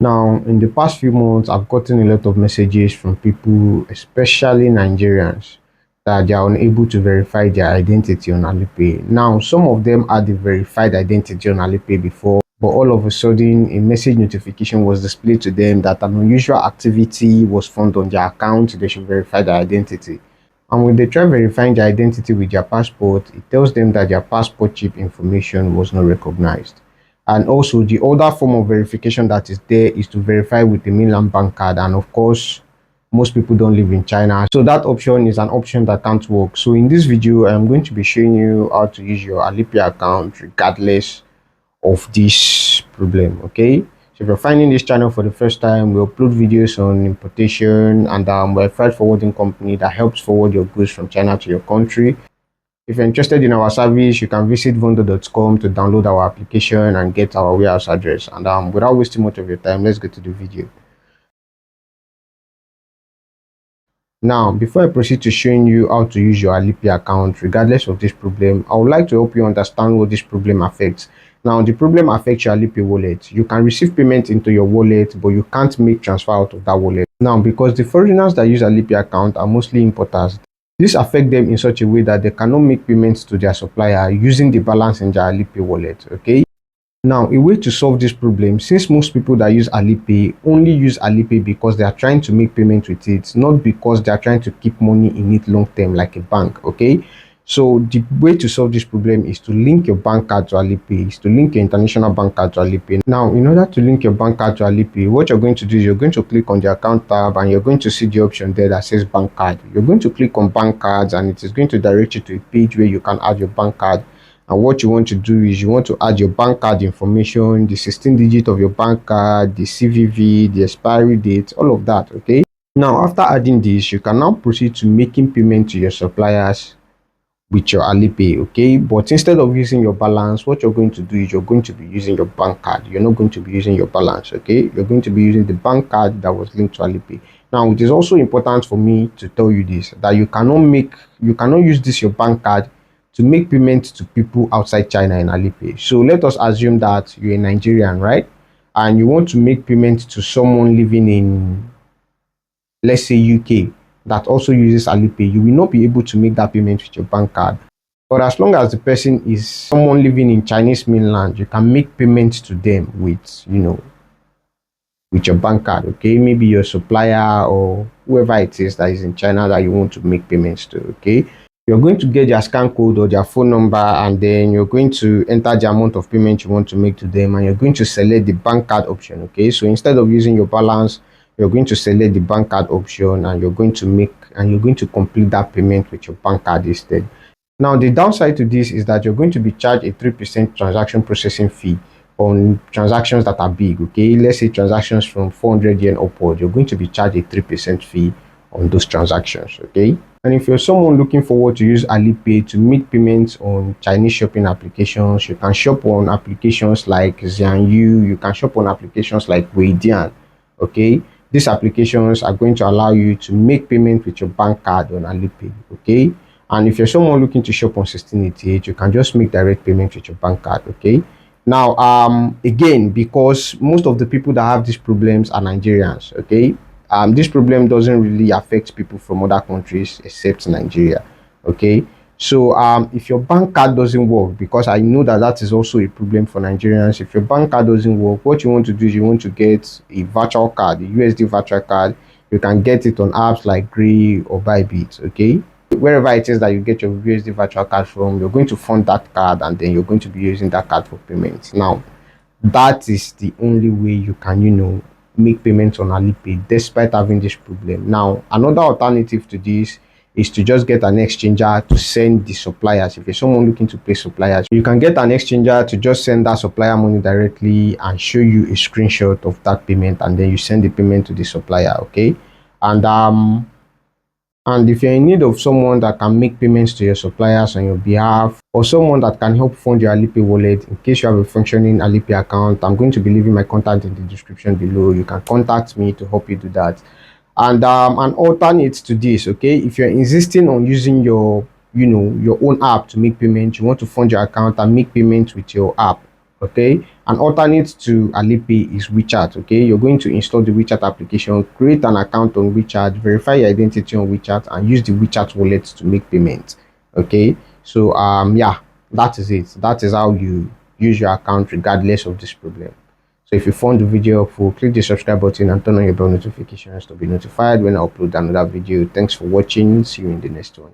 Now, in the past few months, I've gotten a lot of messages from people, especially Nigerians, that they are unable to verify their identity on Alipay. Now, some of them had the verified identity on Alipay before, but all of a sudden, a message notification was displayed to them that an unusual activity was found on their account. They should verify their identity. And when they try verifying their identity with their passport, it tells them that their passport chip information was not recognized. And also, the other form of verification that is there is to verify with the mainland bank card. And of course, most people don't live in China. So that option is an option that can't work. So in this video, I'm going to be showing you how to use your Alipay account regardless of this problem. Okay. So if you're finding this channel for the first time, we upload videos on importation and we're a freight forwarding company that helps forward your goods from China to your country. If you're interested in our service, you can visit vondo.com to download our application and get our warehouse address. And without wasting much of your time, let's get to the video. Now, before I proceed to showing you how to use your Alipay account, regardless of this problem, I would like to help you understand what this problem affects. Now, the problem affects your Alipay wallet. You can receive payment into your wallet, but you can't make transfer out of that wallet. Now, because the foreigners that use Alipay account are mostly importers, this affects them in such a way that they cannot make payments to their supplier using the balance in their Alipay wallet. Okay. Now, a way to solve this problem, since most people that use Alipay only use Alipay because they are trying to make payment with it, not because they are trying to keep money in it long term like a bank. Okay. So the way to solve this problem is to link your bank card to Alipay, is to link your international bank card to Alipay. Now, in order to link your bank card to Alipay, what you're going to do is you're going to click on the account tab and you're going to see the option there that says bank card. You're going to click on bank cards and it is going to direct you to a page where you can add your bank card. And what you want to do is you want to add your bank card information, the 16 digit of your bank card, the CVV, the expiry date, all of that. Okay. Now, after adding this, you can now proceed to making payment to your suppliers with your Alipay. Okay, but instead of using your balance, what you're going to do is you're going to be using your bank card. You're not going to be using your balance. Okay, you're going to be using the bank card that was linked to Alipay. Now, it is also important for me to tell you this, that you cannot use this your bank card to make payments to people outside China in Alipay. So let us assume that you're a Nigerian, right? And you want to make payments to someone living in, let's say, UK, that also uses Alipay. You will not be able to make that payment with your bank card. But as long as the person is someone living in Chinese mainland, you can make payments to them with, with your bank card. Okay, maybe your supplier or whoever it is that is in China that you want to make payments to. Okay, you're going to get their scan code or their phone number, and then you're going to enter the amount of payment you want to make to them, and you're going to select the bank card option. Okay, so instead of using your balance, you're going to select the bank card option and you're going to complete that payment with your bank card instead. Now, the downside to this is that you're going to be charged a 3% transaction processing fee on transactions that are big. Okay, let's say transactions from 400 yen upward, you're going to be charged a 3% fee on those transactions. Okay, and if you're someone looking forward to use Alipay to make payments on Chinese shopping applications, you can shop on applications like Xianyu, you can shop on applications like Weidian. Okay, these applications are going to allow you to make payment with your bank card on Alipay. Okay, and if you're someone looking to shop on 1688, you can just make direct payment with your bank card. Okay, now again, because most of the people that have these problems are Nigerians. Okay, this problem doesn't really affect people from other countries except Nigeria. Okay, so if your bank card doesn't work, because I know that is also a problem for Nigerians, if your bank card doesn't work, what you want to do is you want to get a virtual card, a USD virtual card. You can get it on apps like Gray or Bybit. Okay, wherever it is that you get your USD virtual card from, you're going to fund that card and then you're going to be using that card for payments. Now, that is the only way you can make payments on Alipay despite having this problem. Now, another alternative to this is to just get an exchanger to send the suppliers. If you're someone looking to pay suppliers, you can get an exchanger to just send that supplier money directly and show you a screenshot of that payment, and then you send the payment to the supplier. Okay, and if you're in need of someone that can make payments to your suppliers on your behalf, or someone that can help fund your Alipay wallet, in case you have a functioning Alipay account, I'm going to be leaving my contact in the description below. You can contact me to help you do that. And an alternate to this, okay, if you're insisting on using your own app to make payments, you want to fund your account and make payments with your app. Okay, An alternate to Alipay is WeChat. Okay, you're going to install the WeChat application, create an account on WeChat, verify your identity on WeChat, and use the WeChat wallet to make payments. Okay, so yeah, that is it. That is how you use your account regardless of this problem. So if you found the video helpful, click the subscribe button and turn on your bell notifications to be notified when I upload another video. Thanks for watching. See you in the next one.